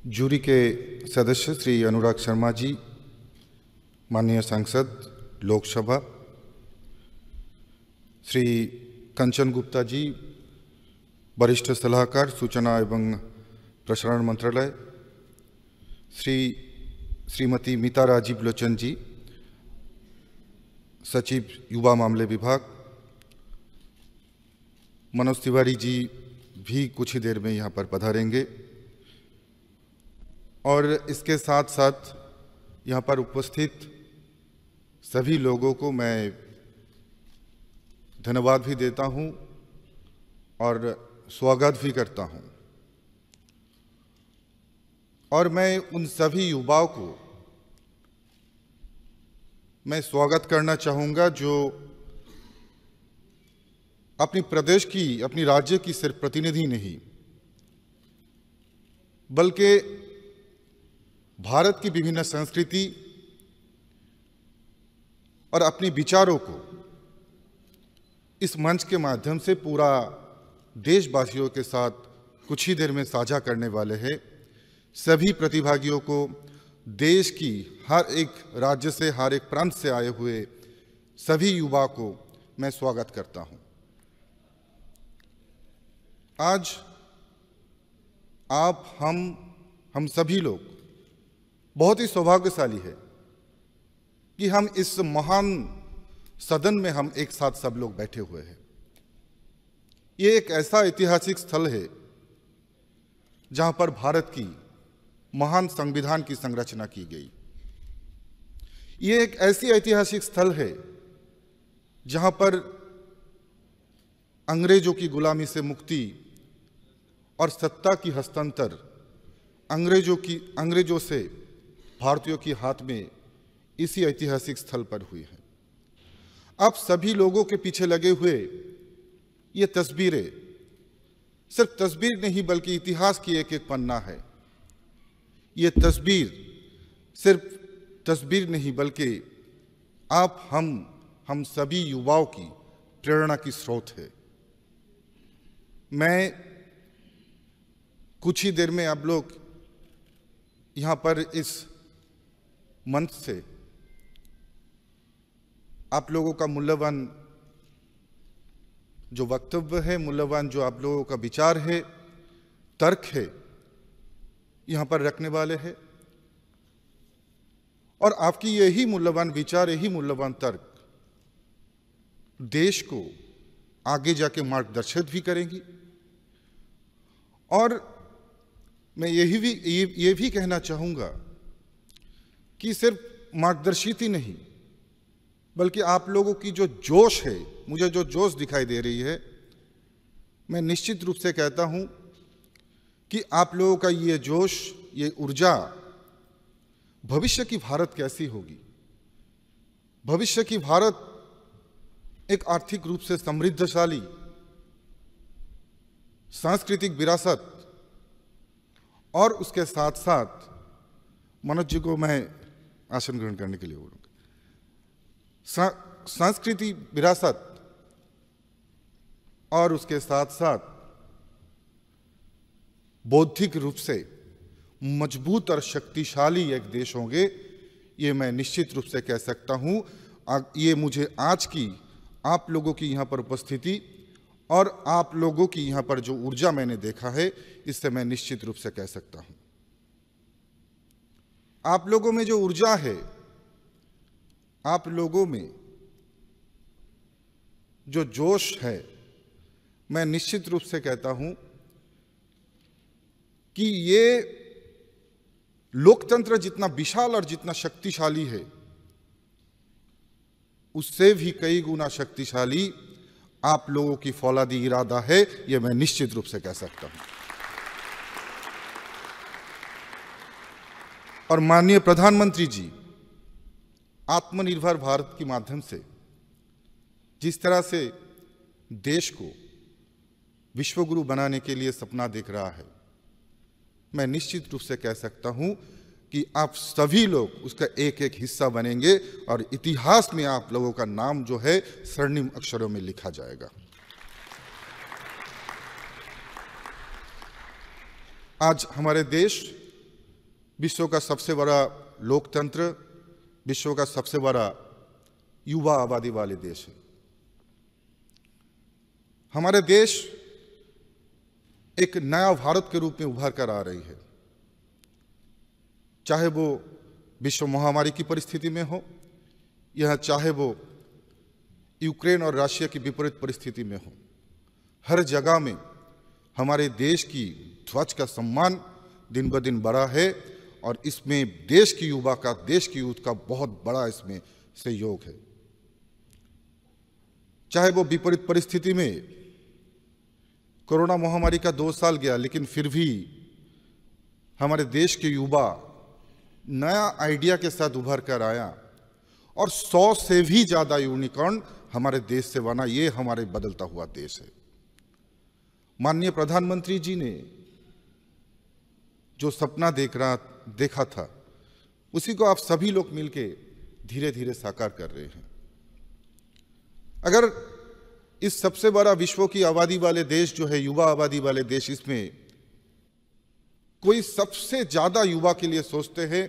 Jury के सदस्य श्री अनुराग शर्मा जी, माननीय सांसद लोकसभा, श्री कंचन गुप्ता जी, वरिष्ठ सलाहकार सूचना एवं प्रसारण मंत्रालय, श्रीमती मीता राजीव लोचन जी, सचिव युवा मामले विभाग, मनोज तिवारी जी भी कुछ ही देर में यहाँ पर पधारेंगे और इसके साथ साथ यहाँ पर उपस्थित सभी लोगों को मैं धन्यवाद भी देता हूँ और स्वागत भी करता हूँ। और मैं उन सभी युवाओं को मैं स्वागत करना चाहूँगा जो अपनी प्रदेश की, अपनी राज्य की सिर्फ प्रतिनिधि नहीं, बल्कि भारत की विभिन्न संस्कृति और अपने विचारों को इस मंच के माध्यम से पूरा देशवासियों के साथ कुछ ही देर में साझा करने वाले हैं। सभी प्रतिभागियों को, देश की हर एक राज्य से, हर एक प्रांत से आए हुए सभी युवा को मैं स्वागत करता हूं। आज आप, हम सभी लोग बहुत ही सौभाग्यशाली है कि हम इस महान सदन में हम एक साथ सब लोग बैठे हुए हैं। ये एक ऐसा ऐतिहासिक स्थल है जहां पर भारत की महान संविधान की संरचना की गई। ये एक ऐसी ऐतिहासिक स्थल है जहां पर अंग्रेजों की गुलामी से मुक्ति और सत्ता की हस्तांतर अंग्रेजों से भारतीयों के हाथ में इसी ऐतिहासिक स्थल पर हुई है। आप सभी लोगों के पीछे लगे हुए ये तस्वीरें सिर्फ तस्वीर नहीं बल्कि इतिहास की एक एक पन्ना है। ये तस्वीर सिर्फ तस्वीर नहीं बल्कि आप, हम सभी युवाओं की प्रेरणा की स्रोत है। मैं कुछ ही देर में आप लोग यहाँ पर इस मंच से आप लोगों का मूल्यवान जो वक्तव्य है, मूल्यवान जो आप लोगों का विचार है, तर्क है, यहाँ पर रखने वाले हैं। और आपकी यही मूल्यवान विचार, यही मूल्यवान तर्क देश को आगे जाके मार्गदर्शित भी करेंगी। और मैं ये भी कहना चाहूँगा कि सिर्फ मार्गदर्शित ही नहीं बल्कि आप लोगों की जो जोश है, मुझे जो जोश दिखाई दे रही है, मैं निश्चित रूप से कहता हूं कि आप लोगों का ये जोश, ये ऊर्जा भविष्य की भारत कैसी होगी, भविष्य की भारत एक आर्थिक रूप से समृद्धशाली, सांस्कृतिक विरासत और उसके साथ साथ, मनोज जी को मैं आसन ग्रहण करने के लिए बोलूँगा, सांस्कृतिक विरासत और उसके साथ साथ बौद्धिक रूप से मजबूत और शक्तिशाली एक देश होंगे, ये मैं निश्चित रूप से कह सकता हूं। ये मुझे आज की आप लोगों की यहाँ पर उपस्थिति और आप लोगों की यहाँ पर जो ऊर्जा मैंने देखा है, इससे मैं निश्चित रूप से कह सकता हूं। आप लोगों में जो ऊर्जा है, आप लोगों में जो जोश है, मैं निश्चित रूप से कहता हूं कि ये लोकतंत्र जितना विशाल और जितना शक्तिशाली है, उससे भी कई गुना शक्तिशाली आप लोगों की फौलादी इरादा है, यह मैं निश्चित रूप से कह सकता हूं। और माननीय प्रधानमंत्री जी आत्मनिर्भर भारत के माध्यम से जिस तरह से देश को विश्वगुरु बनाने के लिए सपना देख रहा है, मैं निश्चित रूप से कह सकता हूं कि आप सभी लोग उसका एक एक हिस्सा बनेंगे और इतिहास में आप लोगों का नाम जो है स्वर्णिम अक्षरों में लिखा जाएगा। आज हमारे देश विश्व का सबसे बड़ा लोकतंत्र, विश्व का सबसे बड़ा युवा आबादी वाले देश है। हमारे देश एक नया भारत के रूप में उभर कर आ रही है, चाहे वो विश्व महामारी की परिस्थिति में हो या चाहे वो यूक्रेन और रशिया की विपरीत परिस्थिति में हो। हर जगह में हमारे देश की ध्वज का सम्मान दिन ब दिन बढ़ा है और इसमें देश की युवा का, देश की यूथ का बहुत बड़ा इसमें सहयोग है। चाहे वो विपरीत परिस्थिति में कोरोना महामारी का 2 साल गया, लेकिन फिर भी हमारे देश के युवा नया आइडिया के साथ उभर कर आया और 100 से भी ज्यादा यूनिकॉर्न हमारे देश से बना। ये हमारे बदलता हुआ देश है। माननीय प्रधानमंत्री जी ने जो सपना देखा था, उसी को आप सभी लोग मिलके धीरे धीरे साकार कर रहे हैं। अगर इस सबसे बड़ा विश्व की आबादी वाले देश जो है, युवा आबादी वाले देश, इसमें कोई सबसे ज्यादा युवा के लिए सोचते हैं,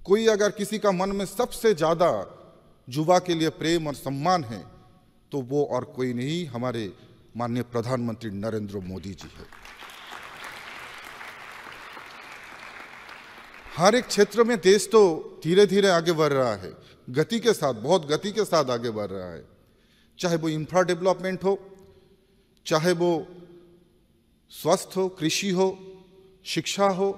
कोई अगर किसी का मन में सबसे ज्यादा युवा के लिए प्रेम और सम्मान है, तो वो और कोई नहीं, हमारे माननीय प्रधानमंत्री नरेंद्र मोदी जी है। हर एक क्षेत्र में देश तो धीरे धीरे आगे बढ़ रहा है, गति के साथ, बहुत गति के साथ आगे बढ़ रहा है। चाहे वो इंफ्रा डेवलपमेंट हो, चाहे वो स्वास्थ्य हो, कृषि हो, शिक्षा हो,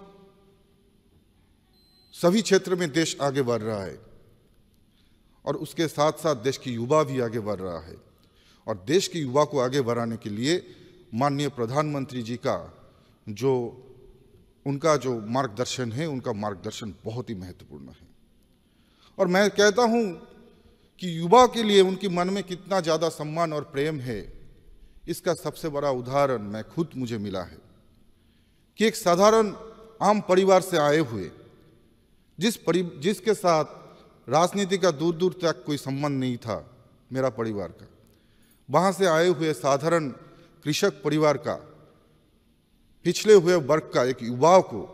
सभी क्षेत्र में देश आगे बढ़ रहा है और उसके साथ साथ देश की युवा भी आगे बढ़ रहा है। और देश की युवा को आगे बढ़ाने के लिए माननीय प्रधानमंत्री जी का उनका जो मार्गदर्शन है, उनका मार्गदर्शन बहुत ही महत्वपूर्ण है। और मैं कहता हूं कि युवा के लिए उनके मन में कितना ज़्यादा सम्मान और प्रेम है, इसका सबसे बड़ा उदाहरण मुझे मिला है कि एक साधारण आम परिवार से आए हुए, जिसके साथ राजनीति का दूर दूर तक कोई संबंध नहीं था मेरा परिवार का, वहाँ से आए हुए साधारण कृषक परिवार का, पिछड़े हुए वर्ग का एक युवा को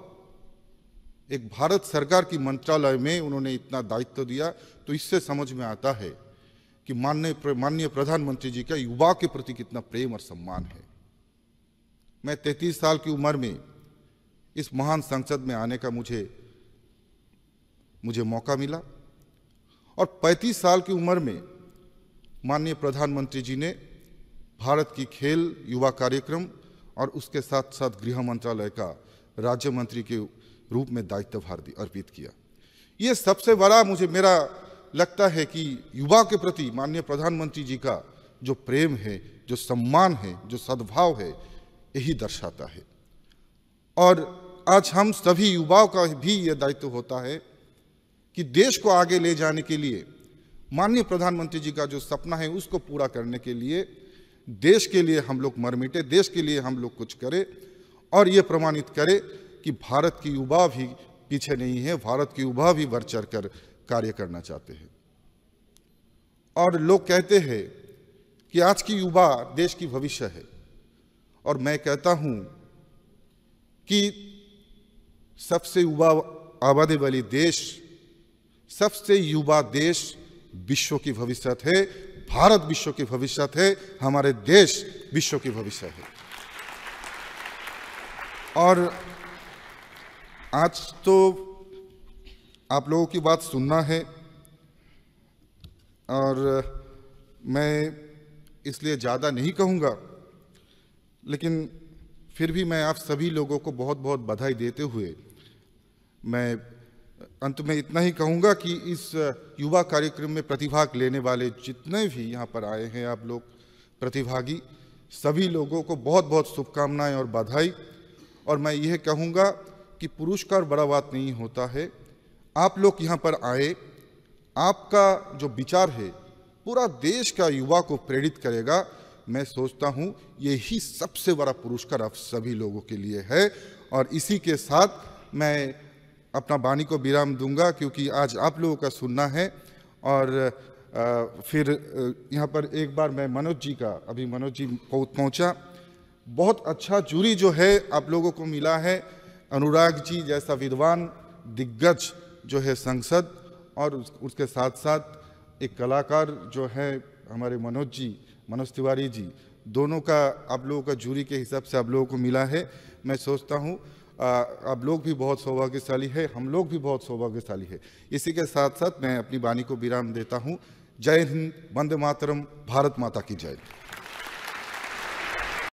एक भारत सरकार की मंत्रालय में उन्होंने इतना दायित्व दिया। तो इससे समझ में आता है कि माननीय प्रधानमंत्री जी का युवा के प्रति कितना प्रेम और सम्मान है। मैं 33 साल की उम्र में इस महान संसद में आने का मुझे मौका मिला और 35 साल की उम्र में माननीय प्रधानमंत्री जी ने भारत की खेल युवा कार्यक्रम और उसके साथ साथ गृह मंत्रालय का राज्य मंत्री के रूप में दायित्वभार अर्पित किया। ये सबसे बड़ा मेरा लगता है कि युवा के प्रति माननीय प्रधानमंत्री जी का जो प्रेम है, जो सम्मान है, जो सद्भाव है, यही दर्शाता है। और आज हम सभी युवाओं का भी ये दायित्व होता है कि देश को आगे ले जाने के लिए माननीय प्रधानमंत्री जी का जो सपना है, उसको पूरा करने के लिए देश के लिए हम लोग मर मिटे, देश के लिए हम लोग कुछ करें और ये प्रमाणित करें कि भारत की युवा भी पीछे नहीं है, भारत की युवा भी बढ़ चढ़ कर कार्य करना चाहते हैं। और लोग कहते हैं कि आज की युवा देश की भविष्य है, और मैं कहता हूं कि सबसे युवा आबादी वाली देश, सबसे युवा देश विश्व की भविष्य है। भारत विश्व की भविष्य है, हमारे देश विश्व की भविष्य है। और आज तो आप लोगों की बात सुनना है और मैं इसलिए ज़्यादा नहीं कहूँगा, लेकिन फिर भी मैं आप सभी लोगों को बहुत बहुत बधाई देते हुए मैं अंत में इतना ही कहूँगा कि इस युवा कार्यक्रम में प्रतिभाग लेने वाले जितने भी यहाँ पर आए हैं आप लोग प्रतिभागी, सभी लोगों को बहुत बहुत शुभकामनाएं और बधाई। और मैं यह कहूँगा कि पुरस्कार बड़ा बात नहीं होता है, आप लोग यहाँ पर आए, आपका जो विचार है पूरा देश का युवा को प्रेरित करेगा। मैं सोचता हूँ यही सबसे बड़ा पुरस्कार आप सभी लोगों के लिए है। और इसी के साथ मैं अपना वाणी को विराम दूंगा, क्योंकि आज आप लोगों का सुनना है। और फिर यहाँ पर एक बार मैं मनोज जी का, अभी मनोज जी पहुँचा, बहुत अच्छा जूरी जो है आप लोगों को मिला है। अनुराग जी जैसा विद्वान दिग्गज जो है संसद, और उसके साथ साथ एक कलाकार जो है हमारे मनोज तिवारी जी, दोनों का आप लोगों का जूरी के हिसाब से आप लोगों को मिला है। मैं सोचता हूँ आप लोग भी बहुत सौभाग्यशाली है, हम लोग भी बहुत सौभाग्यशाली है। इसी के साथ साथ मैं अपनी वाणी को विराम देता हूँ। जय हिंद, वंदे मातरम, भारत माता की जय।